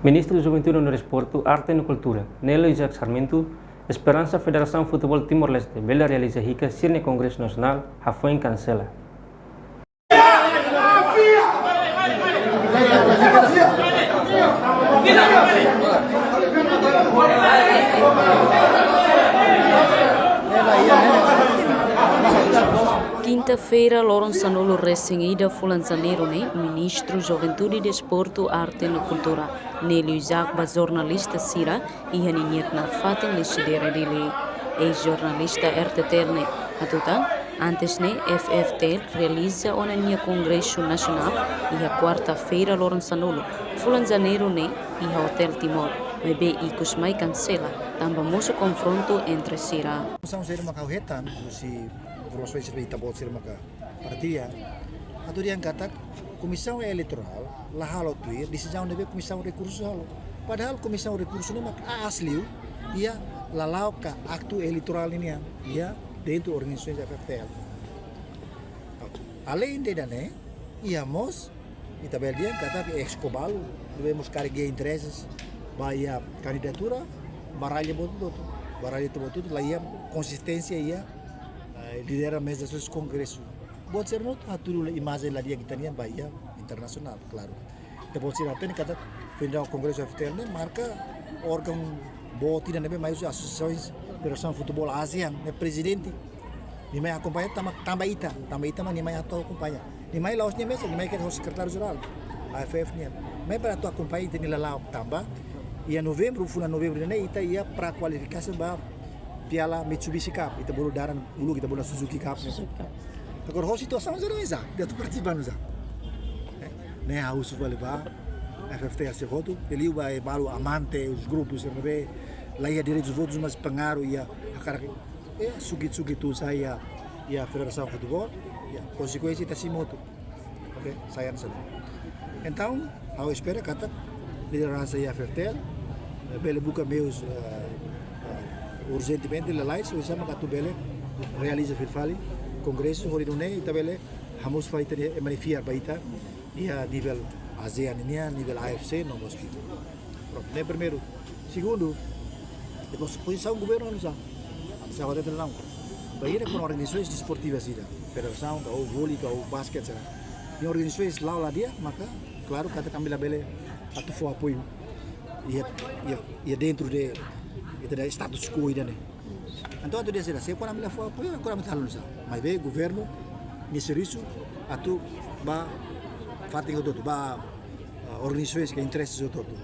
Ministro da Juventude e Desporto, Arte e Cultura, Nelo Isaac Sarmento, esperança Federação Futebol Timor-Leste, Bela realiza rica Sirne Congresso Nacional, Rafael cancela. Quinta-feira, Lawrence Sanolo recém-ida Fulanzaneiro, Ministro Juventude, Desporto, Arte e Cultura. Nele Isaac, jornalista Sira, e Haniniet Narfaten, licidera dele. Ex-jornalista RTTL, Atutan, antes FFTL realiza o Congresso Nacional e a quarta-feira, Lawrence Sanolo, Fulanzaneiro, e a Hotel Timor. Bebê e Kusmai cancela, também moço confronto entre Sira. Prosesnya kita buat sih maka partia atau dia kata komissão eleitoral lah halo tuh di sejauh ini komissão recursos halo padahal komissão recursos ini mak asli ia lalau ke aktu eleitoral ini ya dentro organisasi FFTL além de dané ia mos kita dia kata que Escobar devemos carregar interesses bahaya candidatura baralha botu lá ia consistência ia lidera mesa sus congresso. Buat ser not aturu imagem lá dia kita nian bahia internasional, claro. Depois ser até kata Federal Congresso FTL marca órgão boti dan nebe mais associações Federação Futebol ASEAN, ne presidente. Ni mai acompanha tambah ita mah ni mai atau acompanha. Ni mai laosnya mesa, ni mai que secretário geral. AFF nian. Mai para tu acompanha ita ni lalau tambah. Ia novembro, bulan novembro ne ita ia pra qualifikasi ba Piala Mitsubishi Cup, kita baru daran dulu kita baru Suzuki Cup. Agora hoje situação já não é já, dia tu participando já. Né, a uso vale ba, FFT se voto, ele vai balu amante os grupos yang lebih, lá ia direitos votos mas pengaruh ia akar, sugi tu saya, ia Federação Futebol, ia konsekuensi tasimoto, oke, saya saja. Então, eu espero kata liderança ia FFT, bele buka meus urgentemente lalai so sama katu bele realiza firfali congresso horidone itabele hamus faita manifiar baita ia nível ASEAN ini nível AFC não mosqui né primeiro segundo depois posição governo não sabe se agora tem não bahia com organizações desportivas ida federação ou vôlei ou basquete será e organizações lá dia maka claro kata kami labele atu for apoio ia dentro de itu dari status quo ini. Então tu dia será, se quando ambil foi apoio, quando ambil halus, mas bem governo ni serviço atu ba fatinho todo, ba organizações que interesses todo.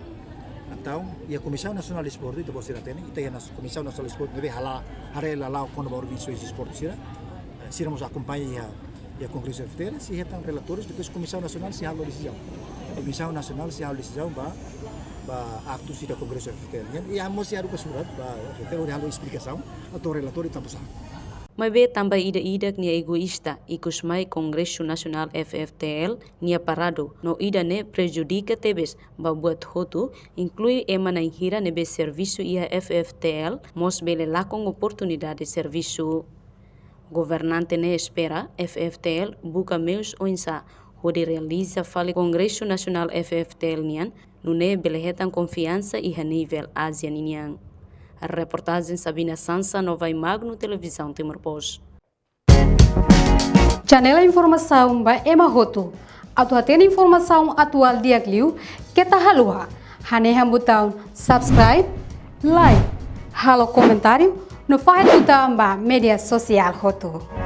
Então, e a Comissão Nacional de Esporte, itu você tem, kita ya Comissão Nacional de Esporte, bem hala lá quando ba organizações de esporte será, seremos acompanhar ya Congresso FTL, se retam relatores, depois Comissão Nacional se halo decisão. Comissão Nacional se halo decisão ba aktu sida Congresso FTL. E a moça ia surat ba FTL halo explicação atau relator itu pasal. Mabe tambah ida-ida nia egoísta ikusmai Congresso Nacional FFTL nia parado no ida ne prejudica tebes babuat hotu inclui emana hira nebe serviço ia FFTL mos bele lakong oportunidade de serviço. Governante ne espera FFTL buka meus oinsa onde realiza fale Congresso Nacional FFTL nian nune belehetan confiança e a nível ASEAN nian. A reportagem Sabina Sansa, Nova Magno, Televisão Timor-Post. Janela informação ba emahoto. Atu tem informação atual dia kliu kita halua. Hanehan botão subscribe, like, halo comentário no faixa do media social hoto.